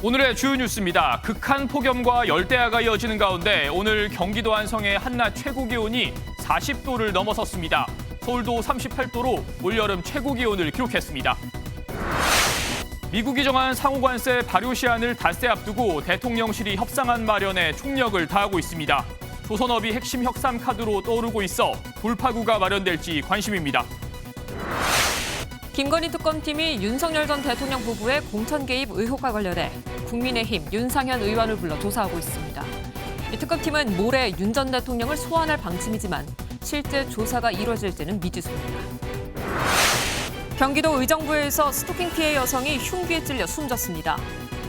오늘의 주요 뉴스입니다. 극한 폭염과 열대야가 이어지는 가운데 오늘 경기도 안성의 한낮 최고 기온이 40도를 넘어섰습니다. 서울도 38도로 올여름 최고 기온을 기록했습니다. 미국이 정한 상호관세 발효 시한을 닷새 앞두고 대통령실이 협상안 마련에 총력을 다하고 있습니다. 조선업이 핵심 협상 카드로 떠오르고 있어 돌파구가 마련될지 관심입니다. 김건희 특검팀이 윤석열 전 대통령 부부의 공천 개입 의혹과 관련해 국민의힘 윤상현 의원을 불러 조사하고 있습니다. 이 특검팀은 모레 윤 전 대통령을 소환할 방침이지만 실제 조사가 이루어질지는 미지수입니다. 경기도 의정부에서 스토킹 피해 여성이 흉기에 찔려 숨졌습니다.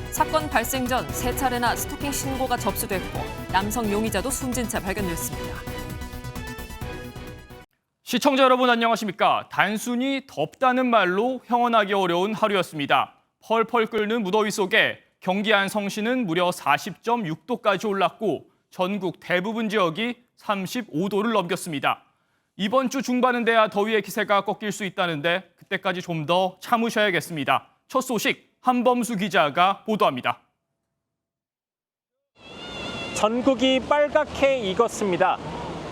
사건 발생 전 3차례나 스토킹 신고가 접수됐고 남성 용의자도 숨진 채 발견됐습니다. 시청자 여러분 안녕하십니까? 단순히 덥다는 말로 형언하기 어려운 하루였습니다. 펄펄 끓는 무더위 속에 경기 안성시는 무려 40.6도까지 올랐고 전국 대부분 지역이 35도를 넘겼습니다. 이번 주 중반은 돼야 더위의 기세가 꺾일 수 있다는데 그때까지 좀 더 참으셔야겠습니다. 첫 소식 한범수 기자가 보도합니다. 전국이 빨갛게 익었습니다.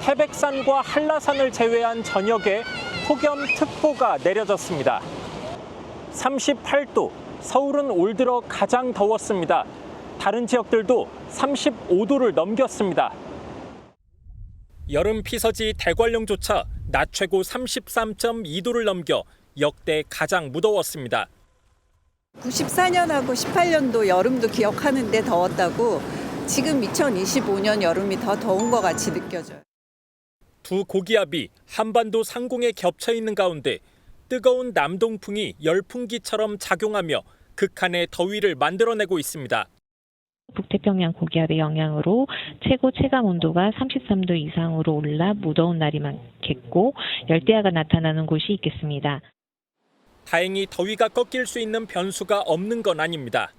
태백산과 한라산을 제외한 전역에 폭염특보가 내려졌습니다. 38도, 서울은 올 들어 가장 더웠습니다. 다른 지역들도 35도를 넘겼습니다. 여름 피서지 대관령조차 낮 최고 33.2도를 넘겨 역대 가장 무더웠습니다. 94년하고 18년도 여름도 기억하는데 더웠다고 지금 2025년 여름이 더 더운 것 같이 느껴져요. 두 고기압이 한반도 상공에 겹쳐 있는 가운데 뜨거운 남동풍이 열풍기처럼 작용하며 극한의 더위를 만들어내고 있습니다. 북태평양 고기압의 영향으로 최고 체감 온도가 33도 이상으로 올라 무더운 날이 많겠고 열대야가 나타나는 곳이 있겠습니다. 다행히 더위가 꺾일 수 있는 변수가 없는 건 아닙니다.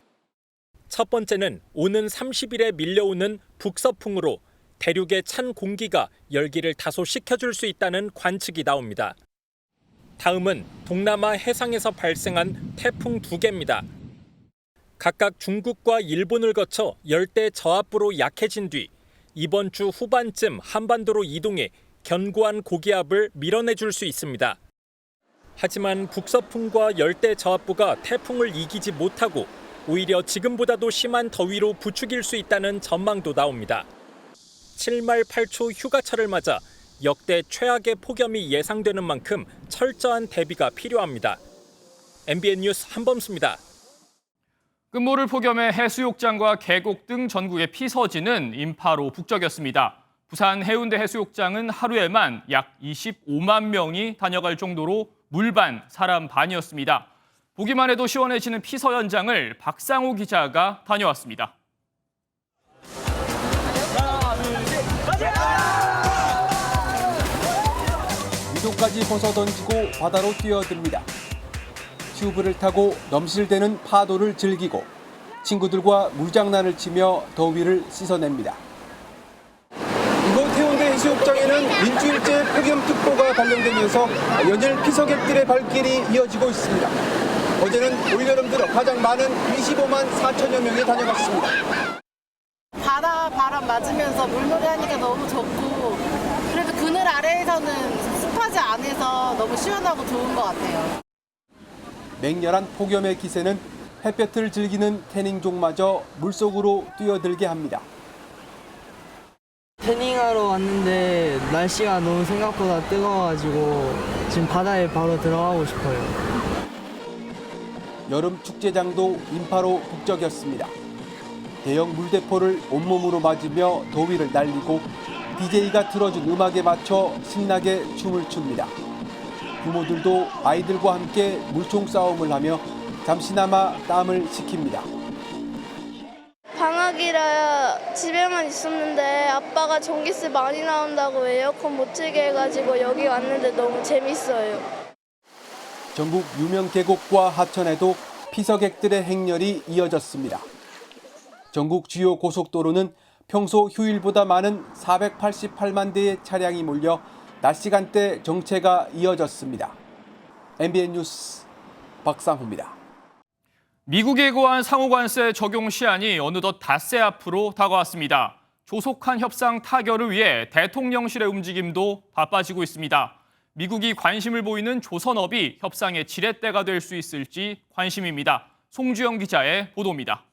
첫 번째는 오는 30일에 밀려오는 북서풍으로 대륙의 찬 공기가 열기를 다소 식혀줄 수 있다는 관측이 나옵니다. 다음은 동남아 해상에서 발생한 태풍 2개입니다. 각각 중국과 일본을 거쳐 열대 저압부로 약해진 뒤 이번 주 후반쯤 한반도로 이동해 견고한 고기압을 밀어내줄 수 있습니다. 하지만 북서풍과 열대 저압부가 태풍을 이기지 못하고 오히려 지금보다도 심한 더위로 부추길 수 있다는 전망도 나옵니다. 7말 8초 휴가철을 맞아 역대 최악의 폭염이 예상되는 만큼 철저한 대비가 필요합니다. MBN 뉴스 한범수입니다. 끝모를 폭염에 해수욕장과 계곡 등 전국의 피서지는 인파로 북적였습니다. 부산 해운대 해수욕장은 하루에만 약 25만 명이 다녀갈 정도로 물반, 사람 반이었습니다. 보기만 해도 시원해지는 피서 현장을 박상호 기자가 다녀왔습니다. 위도까지 벗어던지고 바다로 뛰어듭니다. 튜브를 타고 넘실대는 파도를 즐기고 친구들과 물장난을 치며 더위를 씻어냅니다. 이곳 해운대 해수욕장에는 일주일째 폭염특보가 발령되면서 연일 피서객들의 발길이 이어지고 있습니다. 어제는 올여름 들어 가장 많은 25만 4천여 명이 다녀갔습니다. 바다 바람 맞으면서 물놀이 하니까 너무 좋고 그래도 그늘 아래에서는 습하지 않아서 너무 시원하고 좋은 것 같아요. 맹렬한 폭염의 기세는 햇볕을 즐기는 태닝족마저 물속으로 뛰어들게 합니다. 태닝하러 왔는데 날씨가 너무 생각보다 뜨거워가지고 지금 바다에 바로 들어가고 싶어요. 여름 축제장도 인파로 북적였습니다. 대형 물대포를 온몸으로 맞으며 더위를 날리고 DJ가 틀어준 음악에 맞춰 신나게 춤을 춥니다. 부모들도 아이들과 함께 물총 싸움을 하며 잠시나마 땀을 식힙니다. 방학이라 집에만 있었는데 아빠가 전기세 많이 나온다고 에어컨 못 틀게 해가지고 여기 왔는데 너무 재밌어요. 전국 유명 계곡과 하천에도 피서객들의 행렬이 이어졌습니다. 전국 주요 고속도로는 평소 휴일보다 많은 488만 대의 차량이 몰려 낮 시간대 정체가 이어졌습니다. MBN 뉴스 박상호입니다. 미국이 예고한 상호관세 적용 시한이 어느덧 닷새 앞으로 다가왔습니다. 조속한 협상 타결을 위해 대통령실의 움직임도 바빠지고 있습니다. 미국이 관심을 보이는 조선업이 협상의 지렛대가 될 수 있을지 관심입니다. 송주영 기자의 보도입니다.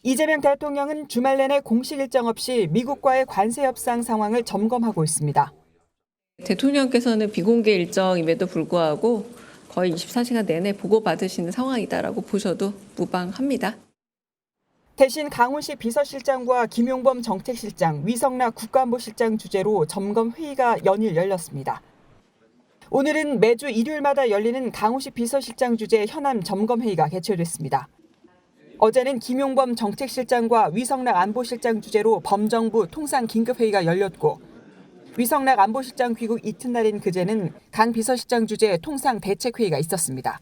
이재명 대통령은 주말 내내 공식 일정 없이 미국과의 관세 협상 상황을 점검하고 있습니다. 대통령께서는 비공개 일정임에도 불구하고 거의 24시간 내내 보고받으시는 상황이다라고 보셔도 무방합니다. 대신 강훈식 비서실장과 김용범 정책실장, 위성락 국가안보실장 주재로 점검 회의가 연일 열렸습니다. 오늘은 매주 일요일마다 열리는 강훈식 비서실장 주재 현안 점검 회의가 개최됐습니다. 어제는 김용범 정책실장과 위성락 안보실장 주재로 범정부 통상 긴급회의가 열렸고 위성락 안보실장 귀국 이튿날인 그제는 강 비서실장 주재 통상 대책회의가 있었습니다.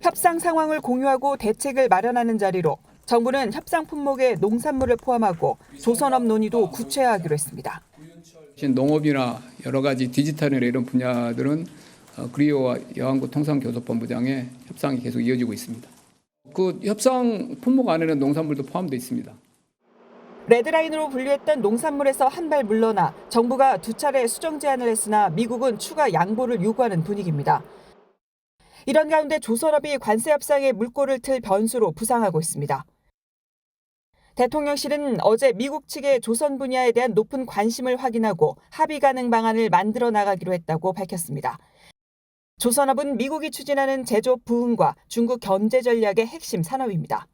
협상 상황을 공유하고 대책을 마련하는 자리로 정부는 협상 품목에 농산물을 포함하고 조선업 논의도 구체화하기로 했습니다. 농업이나 여러 가지 디지털이나 이런 분야들은 그리오와 여항구 통상교섭본부장의 협상이 계속 이어지고 있습니다. 그 협상 품목 안에는 농산물도 포함되어 있습니다. 레드라인으로 분류했던 농산물에서 한 발 물러나 정부가 2차례 수정 제안을 했으나 미국은 추가 양보를 요구하는 분위기입니다. 이런 가운데 조선업이 관세 협상의 물꼬를 틀 변수로 부상하고 있습니다. 대통령실은 어제 미국 측의 조선 분야에 대한 높은 관심을 확인하고 합의 가능 방안을 만들어 나가기로 했다고 밝혔습니다. 조선업은 미국이 추진하는 제조업 부흥과 중국 경제 전략의 핵심 산업입니다.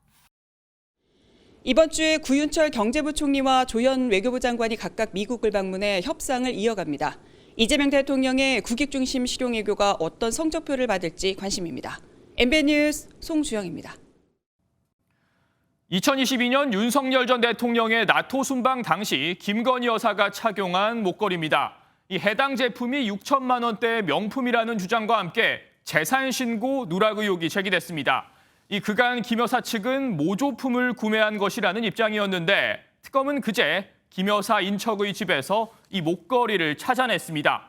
이번 주에 구윤철 경제부총리와 조현 외교부 장관이 각각 미국을 방문해 협상을 이어갑니다. 이재명 대통령의 국익 중심 실용외교가 어떤 성적표를 받을지 관심입니다. MBN 뉴스 송주영입니다. 2022년 윤석열 전 대통령의 나토 순방 당시 김건희 여사가 착용한 목걸이입니다. 이 해당 제품이 6천만 원대의 명품이라는 주장과 함께 재산 신고 누락 의혹이 제기됐습니다. 이 그간 김 여사 측은 모조품을 구매한 것이라는 입장이었는데 특검은 그제 김 여사 인척의 집에서 이 목걸이를 찾아냈습니다.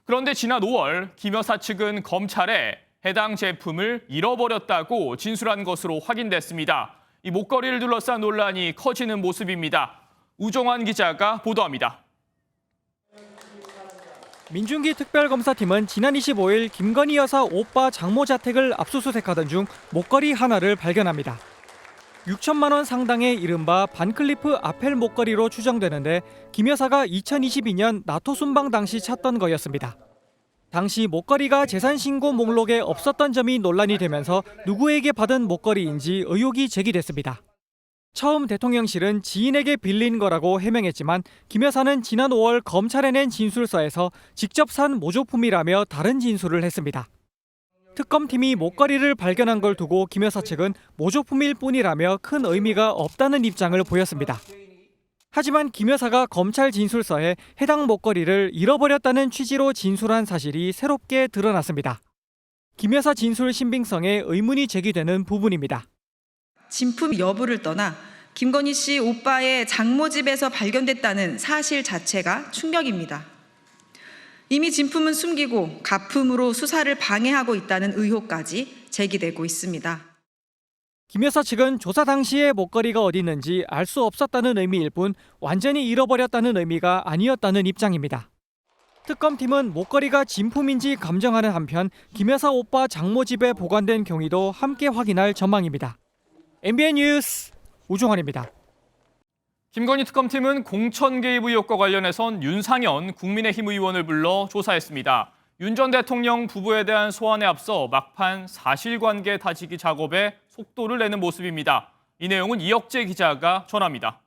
그런데 지난 5월 김 여사 측은 검찰에 해당 제품을 잃어버렸다고 진술한 것으로 확인됐습니다. 이 목걸이를 둘러싼 논란이 커지는 모습입니다. 우종환 기자가 보도합니다. 민중기 특별검사팀은 지난 25일 김건희 여사 오빠 장모 자택을 압수수색하던 중 목걸이 하나를 발견합니다. 6천만 원 상당의 이른바 반클리프 아펠 목걸이로 추정되는데 김 여사가 2022년 나토 순방 당시 찾던 거였습니다. 당시 목걸이가 재산신고 목록에 없었던 점이 논란이 되면서 누구에게 받은 목걸이인지 의혹이 제기됐습니다. 처음 대통령실은 지인에게 빌린 거라고 해명했지만 김 여사는 지난 5월 검찰에 낸 진술서에서 직접 산 모조품이라며 다른 진술을 했습니다. 특검팀이 목걸이를 발견한 걸 두고 김 여사 측은 모조품일 뿐이라며 큰 의미가 없다는 입장을 보였습니다. 하지만 김 여사가 검찰 진술서에 해당 목걸이를 잃어버렸다는 취지로 진술한 사실이 새롭게 드러났습니다. 김 여사 진술 신빙성에 의문이 제기되는 부분입니다. 진품 여부를 떠나 김건희 씨 오빠의 장모 집에서 발견됐다는 사실 자체가 충격입니다. 이미 진품은 숨기고 가품으로 수사를 방해하고 있다는 의혹까지 제기되고 있습니다. 김 여사 측은 조사 당시에 목걸이가 어디 있는지 알 수 없었다는 의미일 뿐 완전히 잃어버렸다는 의미가 아니었다는 입장입니다. 특검팀은 목걸이가 진품인지 감정하는 한편 김 여사 오빠 장모 집에 보관된 경위도 함께 확인할 전망입니다. MBN 뉴스 우종환입니다. 김건희 특검팀은 공천 개입 의혹과 관련해선 윤상현 국민의힘 의원을 불러 조사했습니다. 윤 전 대통령 부부에 대한 소환에 앞서 막판 사실관계 다지기 작업에 속도를 내는 모습입니다. 이 내용은 이혁재 기자가 전합니다.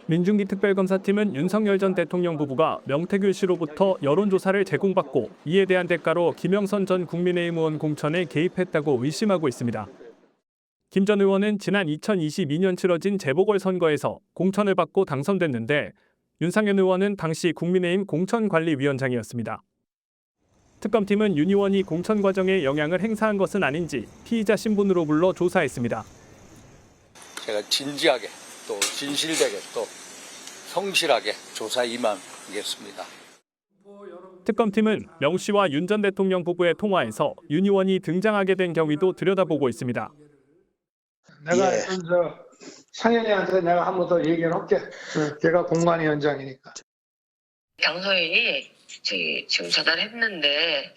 민중기 특별검사팀은 윤석열 전 대통령 부부가 명태균 씨로부터 여론조사를 제공받고 이에 대한 대가로 김영선 전 국민의힘 의원 공천에 개입했다고 의심하고 있습니다. 김 전 의원은 지난 2022년 치러진 재보궐선거에서 공천을 받고 당선됐는데 윤상현 의원은 당시 국민의힘 공천관리위원장이었습니다. 특검팀은 윤 의원이 공천 과정에 영향을 행사한 것은 아닌지 피의자 신분으로 불러 조사했습니다. 제가 진지하게 또 진실되게 또 성실하게 조사 임하겠습니다. 특검팀은 명 씨와 윤 전 대통령 부부의 통화에서 윤 의원이 등장하게 된 경위도 들여다보고 있습니다. 내가 상현이한테 내가 한 번 더 얘기를 할게. 걔가 공관위원장이니까. 당선인이 지금 전화했는데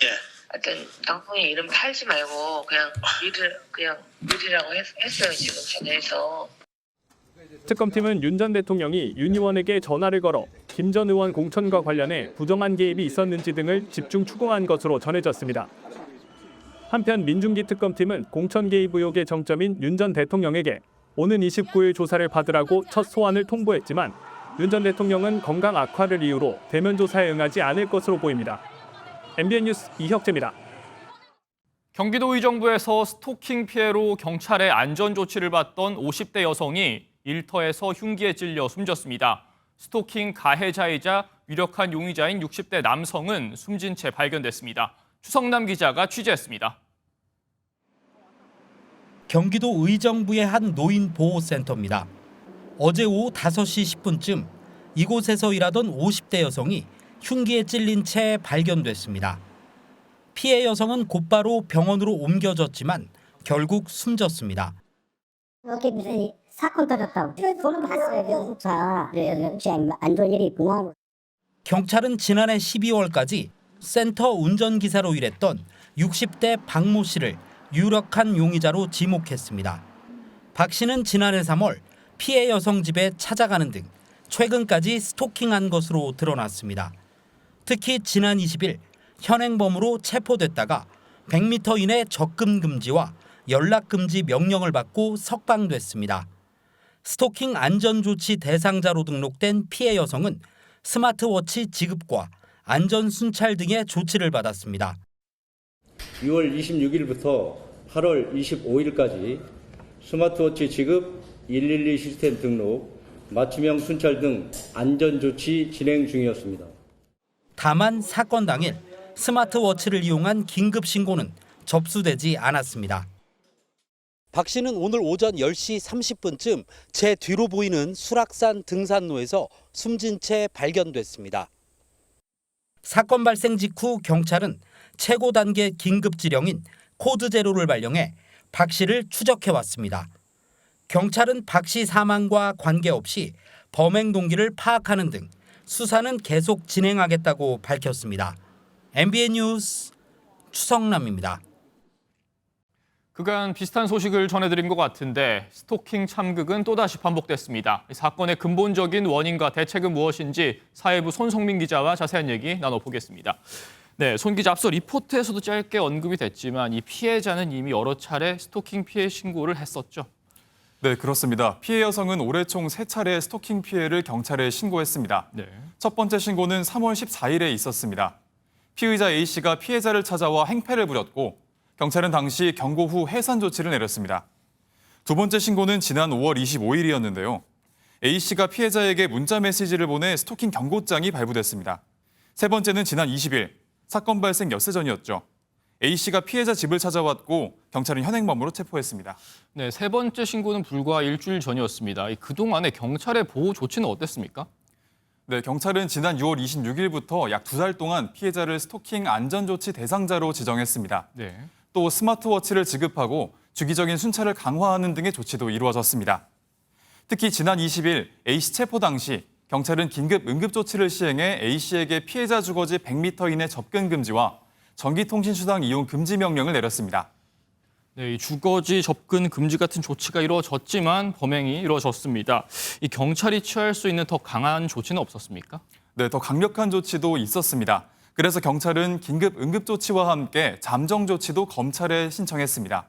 하여튼 당선인 이름 팔지 말고 그냥 밀이라고 했어요. 지금 전화해서. 특검팀은 윤 전 대통령이 윤 의원에게 전화를 걸어 김 전 의원 공천과 관련해 부정한 개입이 있었는지 등을 집중 추궁한 것으로 전해졌습니다. 한편 민중기 특검팀은 공천 개입 의혹의 정점인 윤 전 대통령에게 오는 29일 조사를 받으라고 첫 소환을 통보했지만 윤 전 대통령은 건강 악화를 이유로 대면 조사에 응하지 않을 것으로 보입니다. MBN 뉴스 이혁재입니다. 경기도 의정부에서 스토킹 피해로 경찰의 안전 조치를 받던 50대 여성이 일터에서 흉기에 찔려 숨졌습니다. 스토킹 가해자이자 유력한 용의자인 60대 남성은 숨진 채 발견됐습니다. 추성남 기자가 취재했습니다. 경기도 의정부의 한 노인보호센터입니다. 어제 오후 5시 10분쯤 이곳에서 일하던 50대 여성이 흉기에 찔린 채 발견됐습니다. 피해 여성은 곧바로 병원으로 옮겨졌지만 결국 숨졌습니다. 여기 무슨 사건 터졌다고 저는 봤어요. 안 좋은 일이 있구나. 경찰은 지난해 12월까지 센터 운전기사로 일했던 60대 박모 씨를 유력한 용의자로 지목했습니다. 박 씨는 지난해 3월 피해 여성 집에 찾아가는 등 최근까지 스토킹한 것으로 드러났습니다. 특히 지난 20일 현행범으로 체포됐다가 100m 이내 접근 금지와 연락 금지 명령을 받고 석방됐습니다. 스토킹 안전조치 대상자로 등록된 피해 여성은 스마트워치 지급과 안전순찰 등의 조치를 받았습니다. 6월 26일부터 8월 25일까지 스마트워치 지급, 112 시스템 등록, 맞춤형 순찰 등 안전조치 진행 중이었습니다. 다만 사건 당일 스마트워치를 이용한 긴급 신고는 접수되지 않았습니다. 박 씨는 오늘 오전 10시 30분쯤 제 뒤로 보이는 수락산 등산로에서 숨진 채 발견됐습니다. 사건 발생 직후 경찰은 최고 단계 긴급 지령인 코드 제로를 발령해 박 씨를 추적해왔습니다. 경찰은 박 씨 사망과 관계없이 범행 동기를 파악하는 등 수사는 계속 진행하겠다고 밝혔습니다. MBN 뉴스 추성남입니다. 그간 비슷한 소식을 전해드린 것 같은데 스토킹 참극은 또다시 반복됐습니다. 이 사건의 근본적인 원인과 대책은 무엇인지 사회부 손성민 기자와 자세한 얘기 나눠보겠습니다. 네, 손 기자, 앞서 리포트에서도 짧게 언급이 됐지만 이 피해자는 이미 여러 차례 스토킹 피해 신고를 했었죠. 네, 그렇습니다. 피해 여성은 올해 총 3차례 스토킹 피해를 경찰에 신고했습니다. 네. 첫 번째 신고는 3월 14일에 있었습니다. 피의자 A씨가 피해자를 찾아와 행패를 부렸고 경찰은 당시 경고 후 해산 조치를 내렸습니다. 두 번째 신고는 지난 5월 25일이었는데요. A씨가 피해자에게 문자 메시지를 보내 스토킹 경고장이 발부됐습니다. 세 번째는 지난 20일, 사건 발생 엿새 전이었죠. A씨가 피해자 집을 찾아왔고 경찰은 현행범으로 체포했습니다. 네, 세 번째 신고는 불과 일주일 전이었습니다. 그동안의 경찰의 보호 조치는 어땠습니까? 네, 경찰은 지난 6월 26일부터 약 2달 동안 피해자를 스토킹 안전조치 대상자로 지정했습니다. 네. 또 스마트워치를 지급하고 주기적인 순찰을 강화하는 등의 조치도 이루어졌습니다. 특히 지난 20일 A씨 체포 당시 경찰은 긴급 응급조치를 시행해 A씨에게 피해자 주거지 100m 이내 접근 금지와 전기통신수단 이용 금지 명령을 내렸습니다. 네, 이 주거지 접근 금지 같은 조치가 이루어졌지만 범행이 이루어졌습니다. 이 경찰이 취할 수 있는 더 강한 조치는 없었습니까? 네, 더 강력한 조치도 있었습니다. 그래서 경찰은 긴급 응급조치와 함께 잠정조치도 검찰에 신청했습니다.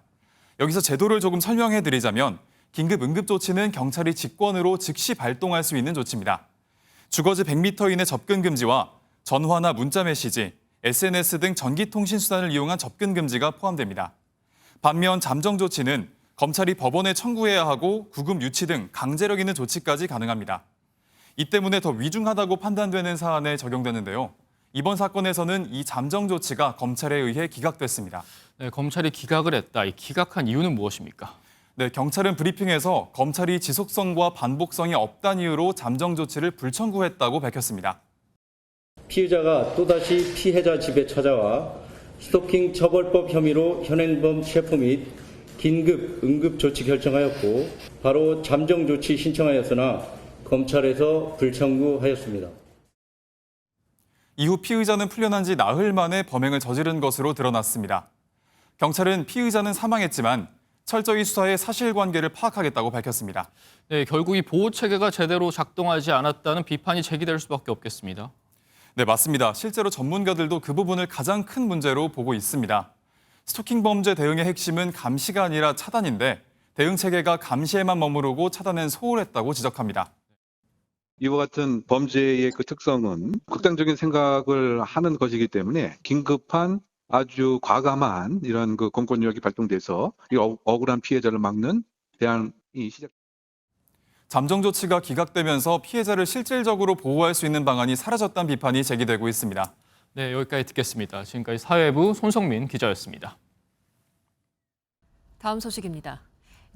여기서 제도를 조금 설명해드리자면 긴급 응급조치는 경찰이 직권으로 즉시 발동할 수 있는 조치입니다. 주거지 100m 이내 접근 금지와 전화나 문자 메시지, SNS 등 전기통신수단을 이용한 접근 금지가 포함됩니다. 반면 잠정조치는 검찰이 법원에 청구해야 하고 구금 유치 등 강제력 있는 조치까지 가능합니다. 이 때문에 더 위중하다고 판단되는 사안에 적용되는데요. 이번 사건에서는 이 잠정 조치가 검찰에 의해 기각됐습니다. 네, 검찰이 기각을 했다. 이 기각한 이유는 무엇입니까? 네, 경찰은 브리핑에서 검찰이 지속성과 반복성이 없다는 이유로 잠정 조치를 불청구했다고 밝혔습니다. 피의자가 또다시 피해자 집에 찾아와 스토킹 처벌법 혐의로 현행범 체포 및 긴급 응급조치 결정하였고 바로 잠정 조치 신청하였으나 검찰에서 불청구하였습니다. 이후 피의자는 풀려난 지 나흘 만에 범행을 저지른 것으로 드러났습니다. 경찰은 피의자는 사망했지만 철저히 수사해 사실관계를 파악하겠다고 밝혔습니다. 네, 결국 이 보호체계가 제대로 작동하지 않았다는 비판이 제기될 수밖에 없겠습니다. 네, 맞습니다. 실제로 전문가들도 그 부분을 가장 큰 문제로 보고 있습니다. 스토킹 범죄 대응의 핵심은 감시가 아니라 차단인데 대응 체계가 감시에만 머무르고 차단엔 소홀했다고 지적합니다. 이와 같은 범죄의 그 특성은 극단적인 생각을 하는 것이기 때문에 긴급한 아주 과감한 이런 그 공권력이 발동돼서 이 억울한 피해자를 막는 대안이 시작. 잠정 조치가 기각되면서 피해자를 실질적으로 보호할 수 있는 방안이 사라졌다는 비판이 제기되고 있습니다. 네, 여기까지 듣겠습니다. 지금까지 사회부 손성민 기자였습니다. 다음 소식입니다.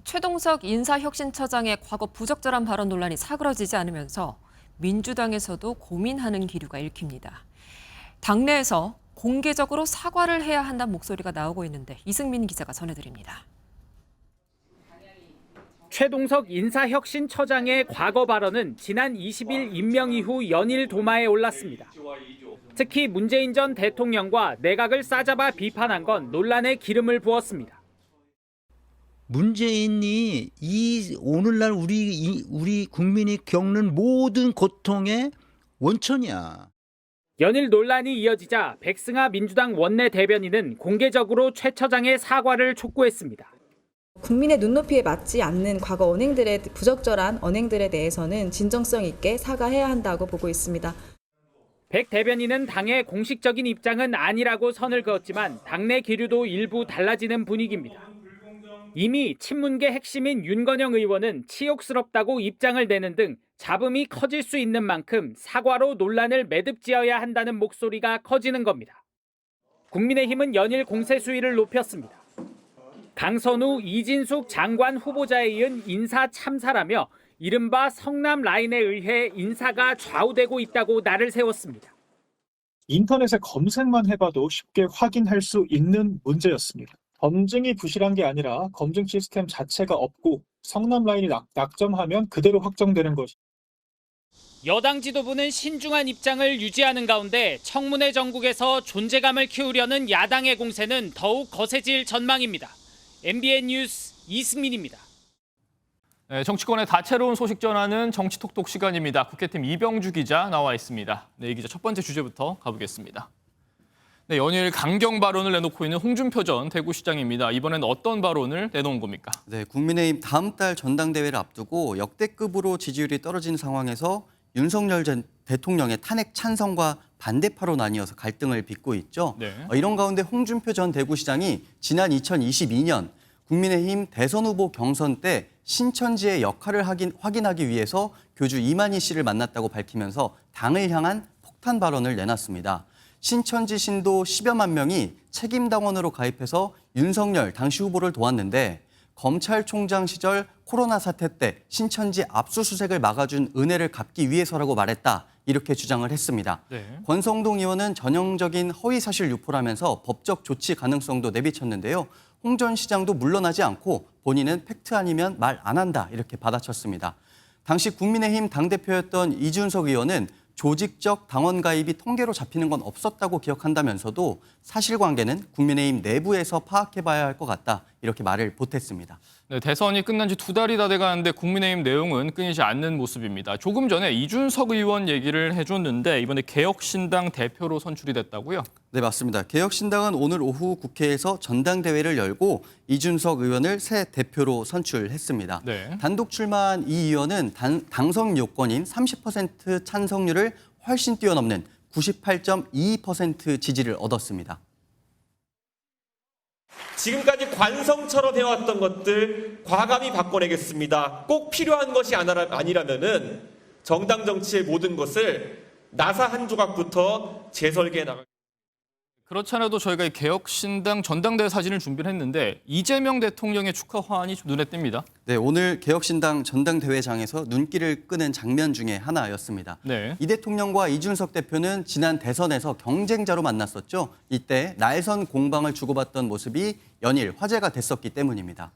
최동석 인사혁신처장의 과거 부적절한 발언 논란이 사그러지지 않으면서 민주당에서도 고민하는 기류가 읽힙니다. 당내에서 공개적으로 사과를 해야 한다는 목소리가 나오고 있는데 이승민 기자가 전해드립니다. 최동석 인사혁신처장의 과거 발언은 지난 20일 임명 이후 연일 도마에 올랐습니다. 특히 문재인 전 대통령과 내각을 싸잡아 비판한 건 논란에 기름을 부었습니다. 문재인이 오늘날 우리 국민이 겪는 모든 고통의 원천이야. 연일 논란이 이어지자 백승하 민주당 원내 대변인은 공개적으로 최 처장의 사과를 촉구했습니다. 국민의 눈높이에 맞지 않는 과거 부적절한 언행들에 대해서는 진정성 있게 사과해야 한다고 보고 있습니다. 백 대변인은 당의 공식적인 입장은 아니라고 선을 그었지만 당내 기류도 일부 달라지는 분위기입니다. 이미 친문계 핵심인 윤건영 의원은 치욕스럽다고 입장을 내는 등 잡음이 커질 수 있는 만큼 사과로 논란을 매듭지어야 한다는 목소리가 커지는 겁니다. 국민의힘은 연일 공세 수위를 높였습니다. 강선우, 이진숙 장관 후보자에 이은 인사 참사라며 이른바 성남 라인에 의해 인사가 좌우되고 있다고 날을 세웠습니다. 인터넷에 검색만 해봐도 쉽게 확인할 수 있는 문제였습니다. 검증이 부실한 게 아니라 검증 시스템 자체가 없고 성남 라인이 낙점하면 그대로 확정되는 것이. 여당 지도부는 신중한 입장을 유지하는 가운데 청문회 전국에서 존재감을 키우려는 야당의 공세는 더욱 거세질 전망입니다. MBN 뉴스 이승민입니다. 네, 정치권의 다채로운 소식 전하는 정치톡톡 시간입니다. 국회팀 이병주 기자 나와 있습니다. 네, 이 기자 첫 번째 주제부터 가보겠습니다. 네, 연일 강경 발언을 내놓고 있는 홍준표 전 대구시장입니다. 이번엔 어떤 발언을 내놓은 겁니까? 네, 국민의힘 다음 달 전당대회를 앞두고 역대급으로 지지율이 떨어진 상황에서 윤석열 전 대통령의 탄핵 찬성과 반대파로 나뉘어서 갈등을 빚고 있죠. 네. 이런 가운데 홍준표 전 대구시장이 지난 2022년 국민의힘 대선 후보 경선 때 신천지의 역할을 확인하기 위해서 교주 이만희 씨를 만났다고 밝히면서 당을 향한 폭탄 발언을 내놨습니다. 신천지 신도 10여만 명이 책임당원으로 가입해서 윤석열 당시 후보를 도왔는데 검찰총장 시절 코로나 사태 때 신천지 압수수색을 막아준 은혜를 갚기 위해서라고 말했다. 이렇게 주장을 했습니다. 네. 권성동 의원은 전형적인 허위사실 유포라면서 법적 조치 가능성도 내비쳤는데요. 홍 전 시장도 물러나지 않고 본인은 팩트 아니면 말 안 한다 이렇게 받아쳤습니다. 당시 국민의힘 당대표였던 이준석 의원은 조직적 당원 가입이 통계로 잡히는 건 없었다고 기억한다면서도 사실관계는 국민의힘 내부에서 파악해봐야 할 것 같다 이렇게 말을 보탰습니다. 네, 대선이 끝난 지 2달이 다 돼가는데 국민의힘 내용은 끊이지 않는 모습입니다. 조금 전에 이준석 의원 얘기를 해줬는데 이번에 개혁신당 대표로 선출이 됐다고요? 네, 맞습니다. 개혁신당은 오늘 오후 국회에서 전당대회를 열고 이준석 의원을 새 대표로 선출했습니다. 네. 단독 출마한 이 의원은 당선 요건인 30% 찬성률을 훨씬 뛰어넘는 98.22% 지지를 얻었습니다. 지금까지 관성처럼 해왔던 것들 과감히 바꿔내겠습니다. 꼭 필요한 것이 아니라면은 정당 정치의 모든 것을 나사 한 조각부터 재설계해 나갈. 그렇지 않아도 저희가 이 개혁신당 전당대회 사진을 준비를 했는데 이재명 대통령의 축하 화환이 좀 눈에 띕니다. 네, 오늘 개혁신당 전당대회장에서 눈길을 끄는 장면 중에 하나였습니다. 네. 이 대통령과 이준석 대표는 지난 대선에서 경쟁자로 만났었죠. 이때 날선 공방을 주고받던 모습이 연일 화제가 됐었기 때문입니다.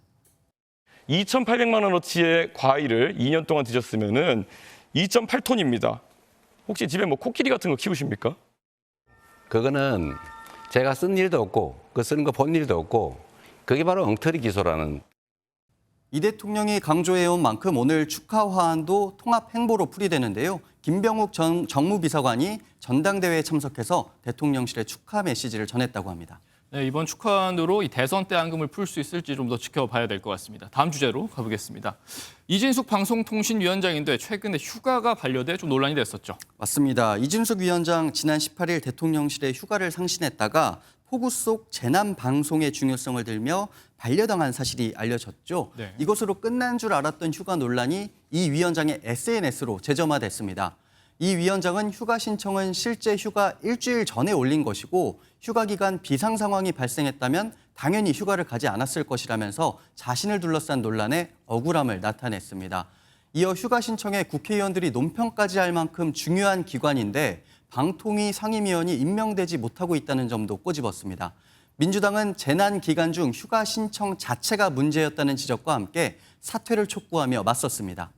2,800만 원어치의 과일을 2년 동안 드셨으면은 2.8톤입니다. 혹시 집에 뭐 코끼리 같은 거 키우십니까? 그거는 제가 쓴 일도 없고 그 쓰는 거 본 일도 없고 그게 바로 엉터리 기소라는. 이 대통령이 강조해온 만큼 오늘 축하 화환도 통합 행보로 풀이되는데요. 김병욱 전 정무비서관이 전당대회에 참석해서 대통령실에 축하 메시지를 전했다고 합니다. 네, 이번 축하안으로 이 대선 때 앙금을 풀 수 있을지 좀 더 지켜봐야 될 것 같습니다. 다음 주제로 가보겠습니다. 이진숙 방송통신위원장인데 최근에 휴가가 반려돼 좀 논란이 됐었죠. 맞습니다. 이준석 위원장 지난 18일 대통령실에 휴가를 상신했다가 폭우 속 재난 방송의 중요성을 들며 반려당한 사실이 알려졌죠. 네. 이것으로 끝난 줄 알았던 휴가 논란이 이 위원장의 SNS로 재점화됐습니다. 이 위원장은 휴가 신청은 실제 휴가 일주일 전에 올린 것이고 휴가 기간 비상 상황이 발생했다면 당연히 휴가를 가지 않았을 것이라면서 자신을 둘러싼 논란에 억울함을 나타냈습니다. 이어 휴가 신청에 국회의원들이 논평까지 할 만큼 중요한 기관인데 방통위 상임위원이 임명되지 못하고 있다는 점도 꼬집었습니다. 민주당은 재난 기간 중 휴가 신청 자체가 문제였다는 지적과 함께 사퇴를 촉구하며 맞섰습니다.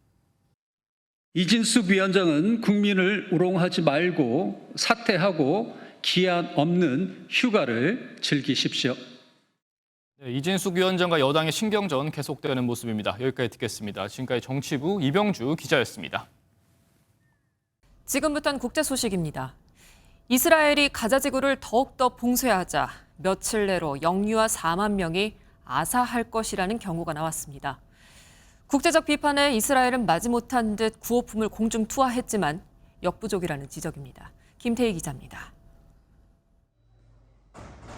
이진숙 위원장은 국민을 우롱하지 말고 사퇴하고 기한 없는 휴가를 즐기십시오. 네, 이진숙 위원장과 여당의 신경전 계속되는 모습입니다. 여기까지 듣겠습니다. 지금까지 정치부 이병주 기자였습니다. 지금부터는 국제 소식입니다. 이스라엘이 가자 지구를 더욱더 봉쇄하자 며칠 내로 영유아 4만 명이 아사할 것이라는 경고가 나왔습니다. 국제적 비판에 이스라엘은 마지못한 듯 구호품을 공중 투하했지만 역부족이라는 지적입니다. 김태희 기자입니다.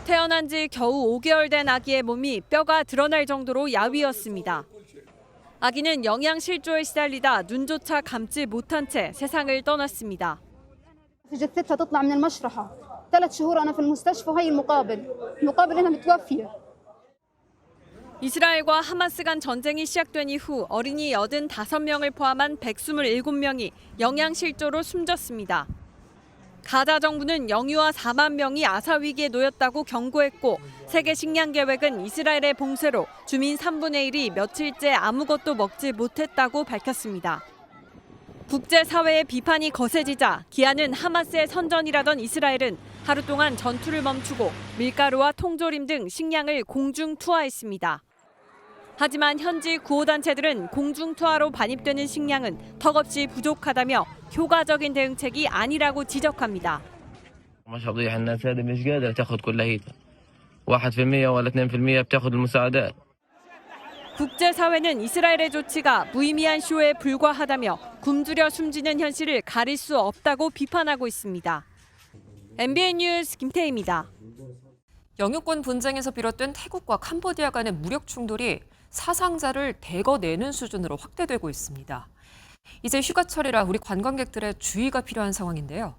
태어난 지 겨우 5개월 된 아기의 몸이 뼈가 드러날 정도로 야위었습니다. 아기는 영양실조에 시달리다 눈조차 감지 못한 채 세상을 떠났습니다. جثتها تطلع من المشرحة 3 شهور أنا في المستشفى وهي المقابل إنها متوفية. 이스라엘과 하마스 간 전쟁이 시작된 이후 어린이 85명을 포함한 127명이 영양실조로 숨졌습니다. 가자 정부는 영유아 4만 명이 아사 위기에 놓였다고 경고했고 세계 식량 계획은 이스라엘의 봉쇄로 주민 3분의 1이 며칠째 아무것도 먹지 못했다고 밝혔습니다. 국제사회의 비판이 거세지자 기한은 하마스의 선전이라던 이스라엘은 하루 동안 전투를 멈추고 밀가루와 통조림 등 식량을 공중 투하했습니다. 하지만 현지 구호단체들은 공중 투하로 반입되는 식량은 턱없이 부족하다며 효과적인 대응책이 아니라고 지적합니다. 국제사회는 이스라엘의 조치가 무의미한 쇼에 불과하다며 굶주려 숨지는 현실을 가릴 수 없다고 비판하고 있습니다. MBN 뉴스 김태희입니다. 영유권 분쟁에서 비롯된 태국과 캄보디아 간의 무력 충돌이 사상자를 대거 내는 수준으로 확대되고 있습니다. 이제 휴가철이라 우리 관광객들의 주의가 필요한 상황인데요.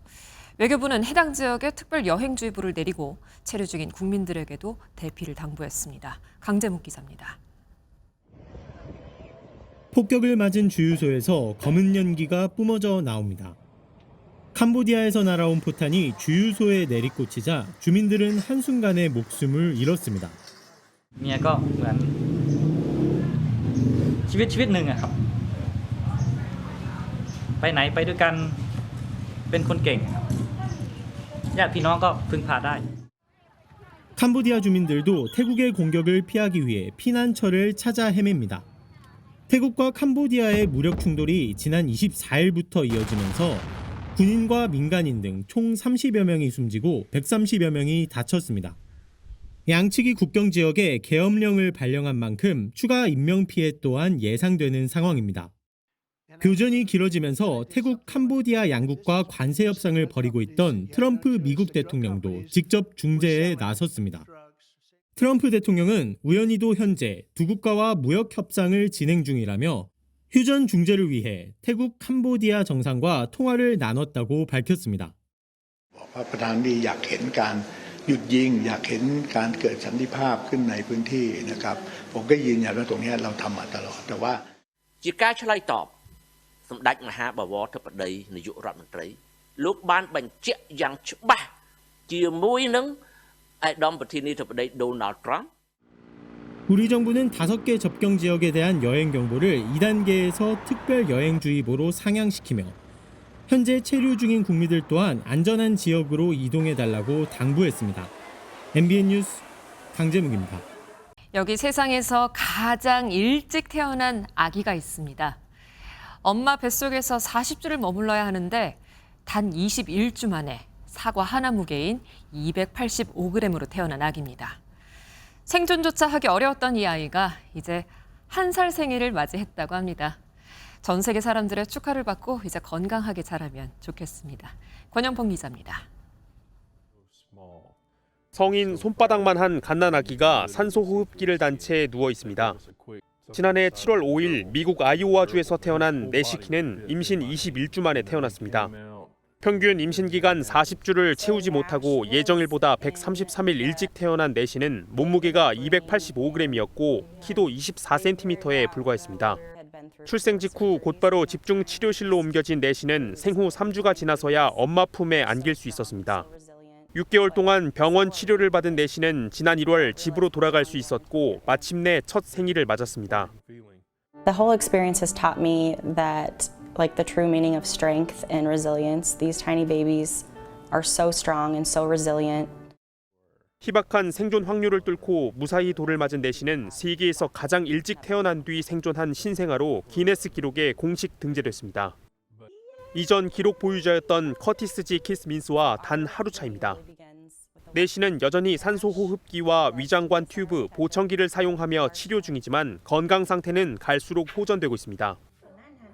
외교부는 해당 지역에 특별 여행주의보를 내리고 체류 중인 국민들에게도 대피를 당부했습니다. 강재묵 기자입니다. 폭격을 맞은 주유소에서 검은 연기가 뿜어져 나옵니다. 캄보디아에서 날아온 포탄이 주유소에 내리꽂히자 주민들은 한순간에 목숨을 잃었습니다. เมียก็เหมือนชีวิตหนึ่งอะครับไปไหนไปด้วยกันเป็นคนเก่งญาติพี่น้องก็พึ่งพาได้ 캄보디아 주민들도 태국의 공격을 피하기 위해 피난처를 찾아 헤맵니다. 태국과 캄보디아의 무력 충돌이 지난 24일부터 이어지면서 군인과 민간인 등 총 30여 명이 숨지고 130여 명이 다쳤습니다. 양측이 국경 지역에 계엄령을 발령한 만큼 추가 인명 피해 또한 예상되는 상황입니다. 교전이 길어지면서 태국, 캄보디아 양국과 관세 협상을 벌이고 있던 트럼프 미국 대통령도 직접 중재에 나섰습니다. 트럼프 대통령은 우연히도 현재 두 국가와 무역 협상을 진행 중이라며 휴전 중재를 위해 태국, 캄보디아 정상과 통화를 나눴다고 밝혔습니다. ประธานดีอยากเห็นการ หยุดยิงอยากเห็นการเกิดสันติภาพขึ้นในพื้นที่นะครับผมก็ยืนยันว่าตรงนี้เราทำมาตลอดแต่ว่า ជាការឆ្លើយតបសម្ដេចមហាបវរធិបតីនាយករដ្ឋមន្ត្រីលោកបានបញ្ជាក់យ៉ាងច្បាស់ជាមួយនឹងឯកឧត្តមប្រធានាធិបតី Donald Trump 우리 정부는 5개 접경 지역에 대한 여행 경보를 2단계에서 특별 여행주의보로 상향시키며 현재 체류 중인 국민들 또한 안전한 지역으로 이동해달라고 당부했습니다. MBN 뉴스 강재묵입니다. 여기 세상에서 가장 일찍 태어난 아기가 있습니다. 엄마 뱃속에서 40주를 머물러야 하는데 단 21주 만에 사과 하나 무게인 285g으로 태어난 아기입니다. 생존조차 하기 어려웠던 이 아이가 이제 1살 생일을 맞이했다고 합니다. 전 세계 사람들의 축하를 받고 이제 건강하게 자라면 좋겠습니다. 권영봉 기자입니다. 성인 손바닥만 한 갓난아기가 산소호흡기를 단 채 누워 있습니다. 지난해 7월 5일 미국 아이오와주에서 태어난 내시키는 임신 21주 만에 태어났습니다. 평균 임신 기간 40주를 채우지 못하고 예정일보다 133일 일찍 태어난 내시는 몸무게가 285g이었고 키도 24cm에 불과했습니다. 출생 직후 곧바로 집중 치료실로 옮겨진 내시는 생후 3주가 지나서야 엄마 품에 안길 수 있었습니다. 6개월 동안 병원 치료를 받은 내시는 지난 1월 집으로 돌아갈 수 있었고 마침내 첫 생일을 맞았습니다. The whole experience has taught me that like the true meaning of strength and resilience. These tiny babies are so strong and so resilient. 희박한 생존 확률을 뚫고 무사히 돌을 맞은 내시는 세계에서 가장 일찍 태어난 뒤 생존한 신생아로 기네스 기록에 공식 등재됐습니다. 이전 기록 보유자였던 커티스 G. 키스민스와 단 하루 차입니다. 내시는 여전히 산소호흡기와 위장관 튜브, 보청기를 사용하며 치료 중이지만 건강 상태는 갈수록 호전되고 있습니다.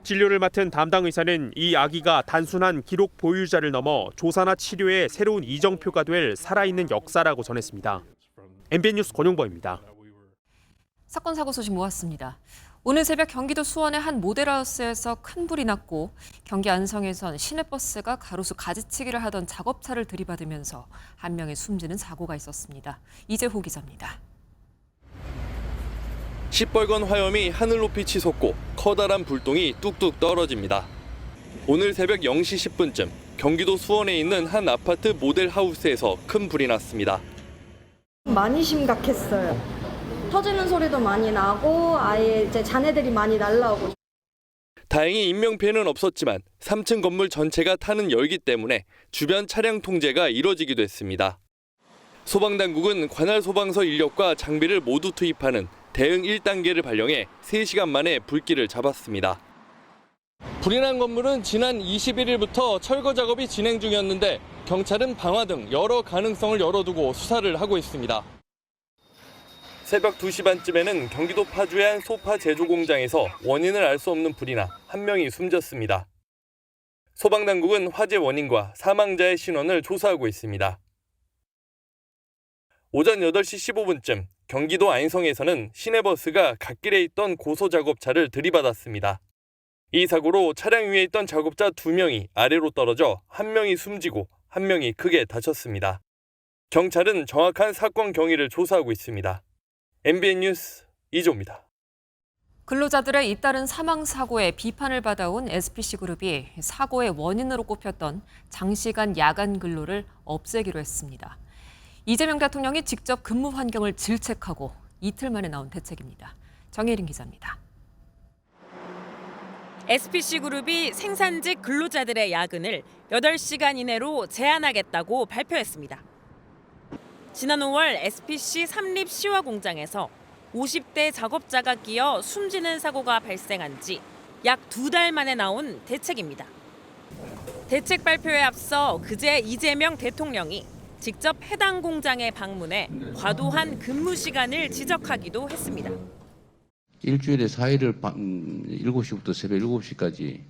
진료를 맡은 담당 의사는 이 아기가 단순한 기록 보유자를 넘어 조사나 치료의 새로운 이정표가 될 살아있는 역사라고 전했습니다. MBN 뉴스 권용범입니다. 사건 사고 소식 모았습니다. 오늘 새벽 경기도 수원의 한 모델하우스에서 큰 불이 났고 경기 안성에선 시내버스가 가로수 가지치기를 하던 작업차를 들이받으면서 한 명이 숨지는 사고가 있었습니다. 이재호 기자입니다. 시뻘건 화염이 하늘 높이 치솟고 커다란 불똥이 뚝뚝 떨어집니다. 오늘 새벽 0시 10분쯤 경기도 수원에 있는 한 아파트 모델하우스에서 큰 불이 났습니다. 많이 심각했어요. 터지는 소리도 많이 나고 아예 이제 잔해들이 많이 날라오고. 다행히 인명피해는 없었지만 3층 건물 전체가 타는 열기 때문에 주변 차량 통제가 이뤄지기도 했습니다. 소방당국은 관할 소방서 인력과 장비를 모두 투입하는 대응 1단계를 발령해 3시간 만에 불길을 잡았습니다. 불이 난 건물은 지난 21일부터 철거 작업이 진행 중이었는데 경찰은 방화 등 여러 가능성을 열어두고 수사를 하고 있습니다. 새벽 2시 반쯤에는 경기도 파주의 한 소파 제조 공장에서 원인을 알 수 없는 불이 나 한 명이 숨졌습니다. 소방당국은 화재 원인과 사망자의 신원을 조사하고 있습니다. 오전 8시 15분쯤 경기도 안성에서는 시내버스가 갓길에 있던 고소작업차를 들이받았습니다. 이 사고로 차량 위에 있던 작업자 2명이 아래로 떨어져 1명이 숨지고 1명이 크게 다쳤습니다. 경찰은 정확한 사건 경위를 조사하고 있습니다. MBN 뉴스 이조입니다. 근로자들의 잇따른 사망 사고에 비판을 받아온 SPC그룹이 사고의 원인으로 꼽혔던 장시간 야간 근로를 없애기로 했습니다. 이재명 대통령이 직접 근무 환경을 질책하고 이틀 만에 나온 대책입니다. 정혜린 기자입니다. SPC그룹이 생산직 근로자들의 야근을 8시간 이내로 제한하겠다고 발표했습니다. 지난 5월 SPC 삼립 시화 공장에서 50대 작업자가 끼어 숨지는 사고가 발생한 지 약 2달 만에 나온 대책입니다. 대책 발표에 앞서 그제 이재명 대통령이 직접 해당 공장에 방문해 과도한 근무 시간을 지적하기도 했습니다. 일주일에 4일을 밤 7시부터 새벽 7시까지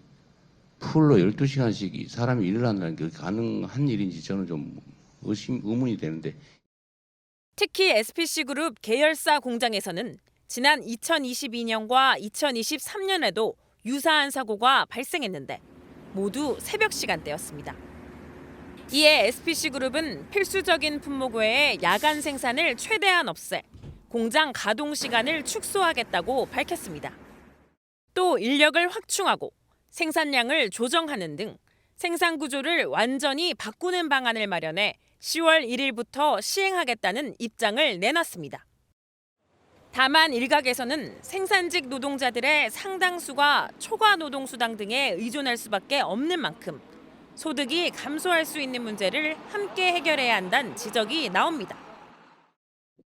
풀로 12시간씩 사람이 일을 한다는 게 가능한 일인지 저는 좀 의문이 되는데. 특히 SPC그룹 계열사 공장에서는 지난 2022년과 2023년에도 유사한 사고가 발생했는데 모두 새벽 시간대였습니다. 이에 SPC그룹은 필수적인 품목 외에 야간 생산을 최대한 없애 공장 가동 시간을 축소하겠다고 밝혔습니다. 또 인력을 확충하고 생산량을 조정하는 등 생산 구조를 완전히 바꾸는 방안을 마련해 10월 1일부터 시행하겠다는 입장을 내놨습니다. 다만 일각에서는 생산직 노동자들의 상당수가 초과 노동수당 등에 의존할 수밖에 없는 만큼 소득이 감소할 수 있는 문제를 함께 해결해야 한다는 지적이 나옵니다.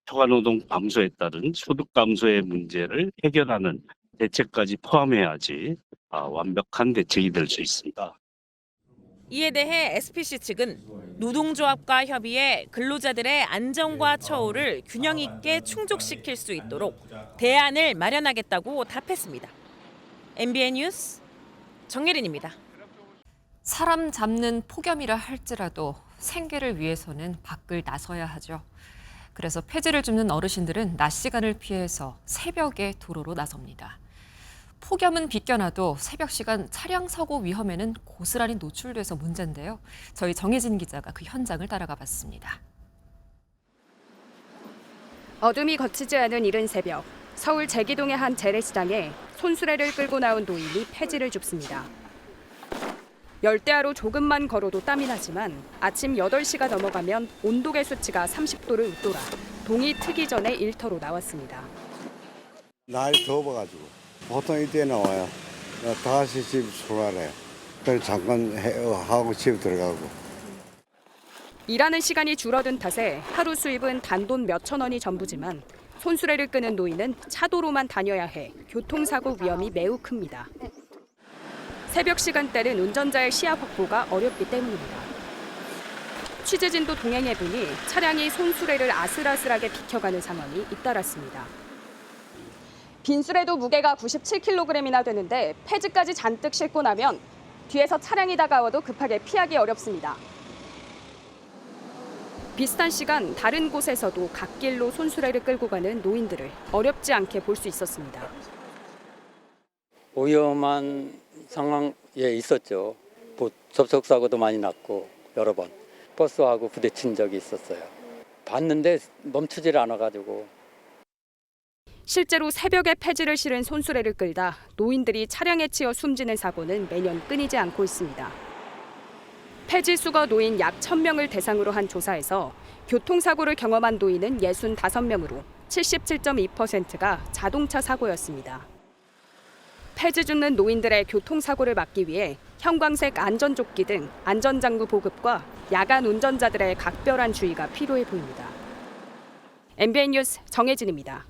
초과노동 감소에 따른 소득 감소의 문제를 해결하는 대책까지 포함해야지 완벽한 대책이 될 수 있습니다. 이에 대해 SPC 측은 노동조합과 협의해 근로자들의 안전과 처우를 균형 있게 충족시킬 수 있도록 대안을 마련하겠다고 답했습니다. MBN 뉴스 정예린입니다. 사람 잡는 폭염이라 할지라도 생계를 위해서는 밖을 나서야 하죠. 그래서 폐지를 줍는 어르신들은 낮 시간을 피해서 새벽에 도로로 나섭니다. 폭염은 비껴나도 새벽 시간 차량 사고 위험에는 고스란히 노출돼서 문제인데요. 저희 정혜진 기자가 그 현장을 따라가 봤습니다. 어둠이 거치지 않은 이른 새벽, 서울 제기동의 한 재래시장에 손수레를 끌고 나온 노인이 폐지를 줍습니다. 열대야로 조금만 걸어도 땀이 나지만 아침 8시가 넘어가면 온도계 수치가 30도를 웃돌아 동이 트기 전에 일터로 나왔습니다. 날이 더워가지고 보통 이때 나와요. 5시 집 출발해요. 그래서 잠깐 하고 집 들어가고. 일하는 시간이 줄어든 탓에 하루 수입은 단돈 몇천 원이 전부지만 손수레를 끄는 노인은 차도로만 다녀야 해 교통사고 위험이 매우 큽니다. 새벽 시간대는 운전자의 시야 확보가 어렵기 때문입니다. 취재진도 동행해보니 차량이 손수레를 아슬아슬하게 비켜가는 상황이 잇따랐습니다. 빈수레도 무게가 97kg이나 되는데 폐지까지 잔뜩 싣고 나면 뒤에서 차량이 다가와도 급하게 피하기 어렵습니다. 비슷한 시간 다른 곳에서도 갓길로 손수레를 끌고 가는 노인들을 어렵지 않게 볼 수 있었습니다. 위험한 상황에 있었죠. 접촉사고도 많이 났고 여러 번 버스하고 부딪힌 적이 있었어요. 봤는데 멈추질 않아가지고. 실제로 새벽에 폐지를 실은 손수레를 끌다 노인들이 차량에 치여 숨지는 사고는 매년 끊이지 않고 있습니다. 폐지 수거 노인 약 1,000명을 대상으로 한 조사에서 교통사고를 경험한 노인은 65명으로 77.2%가 자동차 사고였습니다. 폐지 줍는 노인들의 교통사고를 막기 위해 형광색 안전조끼 등 안전장구 보급과 야간 운전자들의 각별한 주의가 필요해 보입니다. MBN 뉴스 정혜진입니다.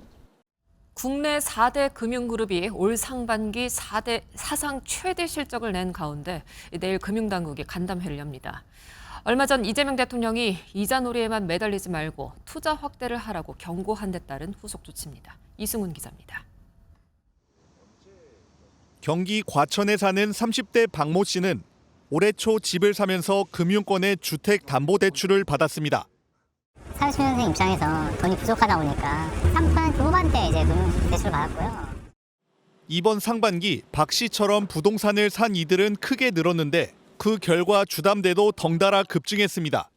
국내 4대 금융그룹이 올 상반기 사상 최대 실적을 낸 가운데 내일 금융당국이 간담회를 엽니다. 얼마 전 이재명 대통령이 이자놀이에만 매달리지 말고 투자 확대를 하라고 경고한 데 따른 후속 조치입니다. 이승훈 기자입니다. 경기 과천에 사는 30대 박모 씨는 올해 초 집을 사면서 금융권의 주택담보대출을 받았습니다. 30년생 입장에서 돈이 부족하다 보니까 3판 후반대 이제 대출을 받았고요. 이번 상반기 박 씨처럼 부동산을 산 이들은 크게 늘었는데 그 결과 주담대도 덩달아 급증했습니다.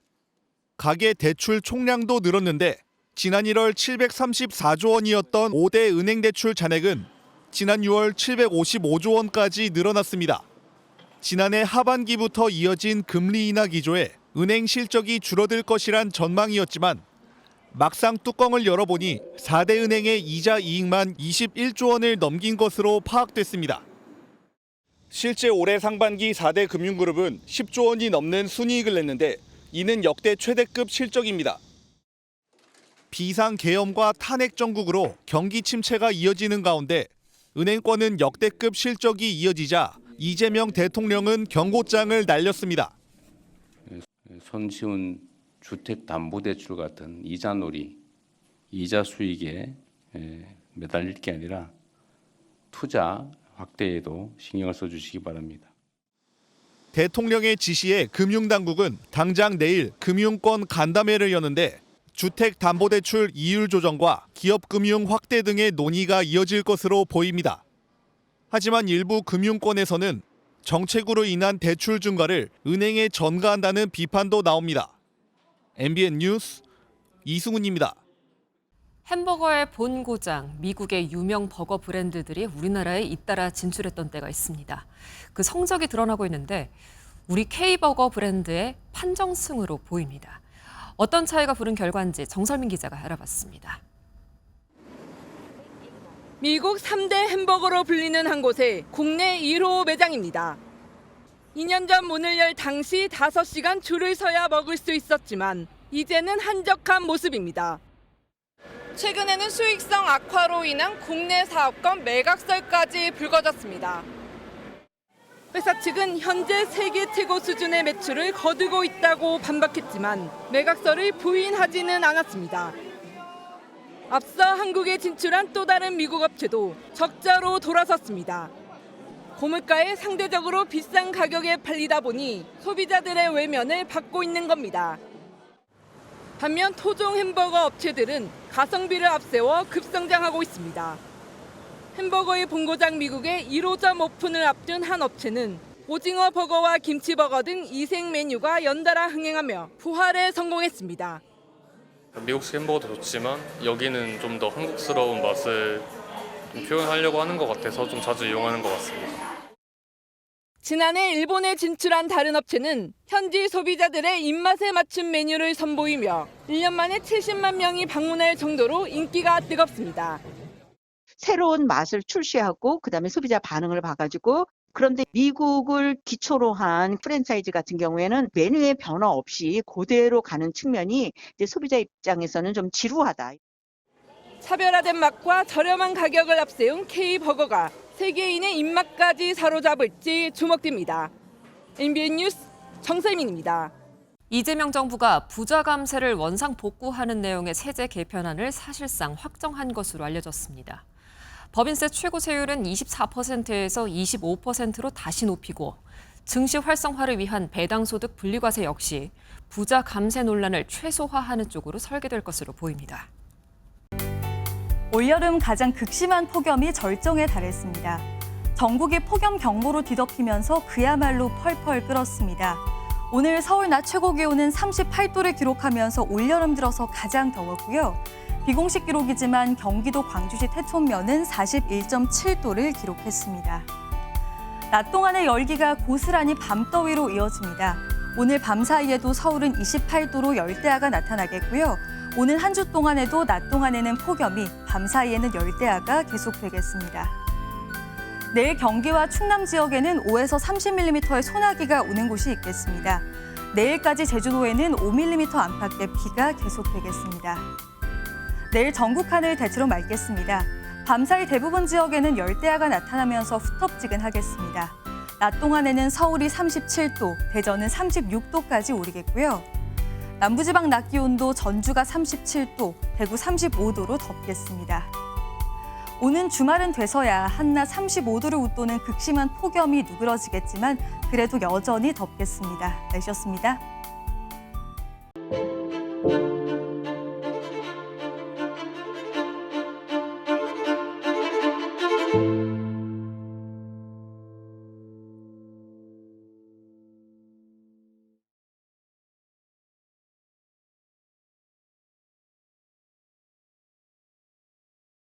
가계 대출 총량도 늘었는데 지난 1월 734조 원이었던 5대 은행 대출 잔액은 지난 6월 755조 원까지 늘어났습니다. 지난해 하반기부터 이어진 금리 인하 기조에 은행 실적이 줄어들 것이란 전망이었지만 막상 뚜껑을 열어보니 4대 은행의 이자 이익만 21조 원을 넘긴 것으로 파악됐습니다. 실제 올해 상반기 4대 금융그룹은 10조 원이 넘는 순이익을 냈는데 이는 역대 최대급 실적입니다. 비상계엄과 탄핵 정국으로 경기 침체가 이어지는 가운데 은행권은 역대급 실적이 이어지자 이재명 대통령은 경고장을 날렸습니다. 손쉬운 주택담보대출 같은 이자놀이, 이자 수익에 매달릴 게 아니라 투자 확대에도 신경을 써주시기 바랍니다. 대통령의 지시에 금융당국은 당장 내일 금융권 간담회를 여는데 주택담보대출 이율 조정과 기업금융 확대 등의 논의가 이어질 것으로 보입니다. 하지만 일부 금융권에서는 정책으로 인한 대출 증가를 은행에 전가한다는 비판도 나옵니다. MBN 뉴스 이승훈입니다. 햄버거의 본고장, 미국의 유명 버거 브랜드들이 우리나라에 잇따라 진출했던 때가 있습니다. 그 성적이 드러나고 있는데 우리 K버거 브랜드의 판정승으로 보입니다. 어떤 차이가 부른 결과인지 정설민 기자가 알아봤습니다. 미국 3대 햄버거로 불리는 한 곳의 국내 1호 매장입니다. 2년 전 문을 열 당시 5시간 줄을 서야 먹을 수 있었지만 이제는 한적한 모습입니다. 최근에는 수익성 악화로 인한 국내 사업권 매각설까지 불거졌습니다. 회사 측은 현재 세계 최고 수준의 매출을 거두고 있다고 반박했지만 매각설을 부인하지는 않았습니다. 앞서 한국에 진출한 또 다른 미국 업체도 적자로 돌아섰습니다. 고물가에 상대적으로 비싼 가격에 팔리다 보니 소비자들의 외면을 받고 있는 겁니다. 반면 토종 햄버거 업체들은 가성비를 앞세워 급성장하고 있습니다. 햄버거의 본고장 미국의 1호점 오픈을 앞둔 한 업체는 오징어 버거와 김치버거 등 이색 메뉴가 연달아 흥행하며 부활에 성공했습니다. 미국식 햄버거도 좋지만 여기는 좀 더 한국스러운 맛을 좀 표현하려고 하는 것 같아서 좀 자주 이용하는 것 같습니다. 지난해 일본에 진출한 다른 업체는 현지 소비자들의 입맛에 맞춘 메뉴를 선보이며 1년 만에 70만 명이 방문할 정도로 인기가 뜨겁습니다. 새로운 맛을 출시하고 그다음에 소비자 반응을 봐가지고 그런데 미국을 기초로 한 프랜차이즈 같은 경우에는 메뉴의 변화 없이 그대로 가는 측면이 이제 소비자 입장에서는 좀 지루하다. 차별화된 맛과 저렴한 가격을 앞세운 K버거가 세계인의 입맛까지 사로잡을지 주목됩니다. MBN 뉴스 정설민입니다. 이재명 정부가 부자 감세를 원상 복구하는 내용의 세제 개편안을 사실상 확정한 것으로 알려졌습니다. 법인세 최고 세율은 24%에서 25%로 다시 높이고 증시 활성화를 위한 배당소득 분리과세 역시 부자 감세 논란을 최소화하는 쪽으로 설계될 것으로 보입니다. 올여름 가장 극심한 폭염이 절정에 달했습니다. 전국이 폭염 경보로 뒤덮이면서 그야말로 펄펄 끓었습니다. 오늘 서울 낮 최고 기온은 38도를 기록하면서 올여름 들어서 가장 더웠고요. 비공식 기록이지만 경기도 광주시 태촌면은 41.7도를 기록했습니다. 낮 동안의 열기가 고스란히 밤더위로 이어집니다. 오늘 밤 사이에도 서울은 28도로 열대야가 나타나겠고요. 오늘 한 주 동안에도 낮 동안에는 폭염이, 밤 사이에는 열대야가 계속되겠습니다. 내일 경기와 충남 지역에는 5에서 30mm의 소나기가 오는 곳이 있겠습니다. 내일까지 제주도에는 5mm 안팎의 비가 계속되겠습니다. 내일 전국 하늘 대체로 맑겠습니다. 밤사이 대부분 지역에는 열대야가 나타나면서 후텁지근하겠습니다. 낮 동안에는 서울이 37도, 대전은 36도까지 오르겠고요. 남부지방 낮 기온도 전주가 37도, 대구 35도로 덥겠습니다. 오는 주말은 돼서야 한낮 35도를 웃도는 극심한 폭염이 누그러지겠지만 그래도 여전히 덥겠습니다. 날씨였습니다.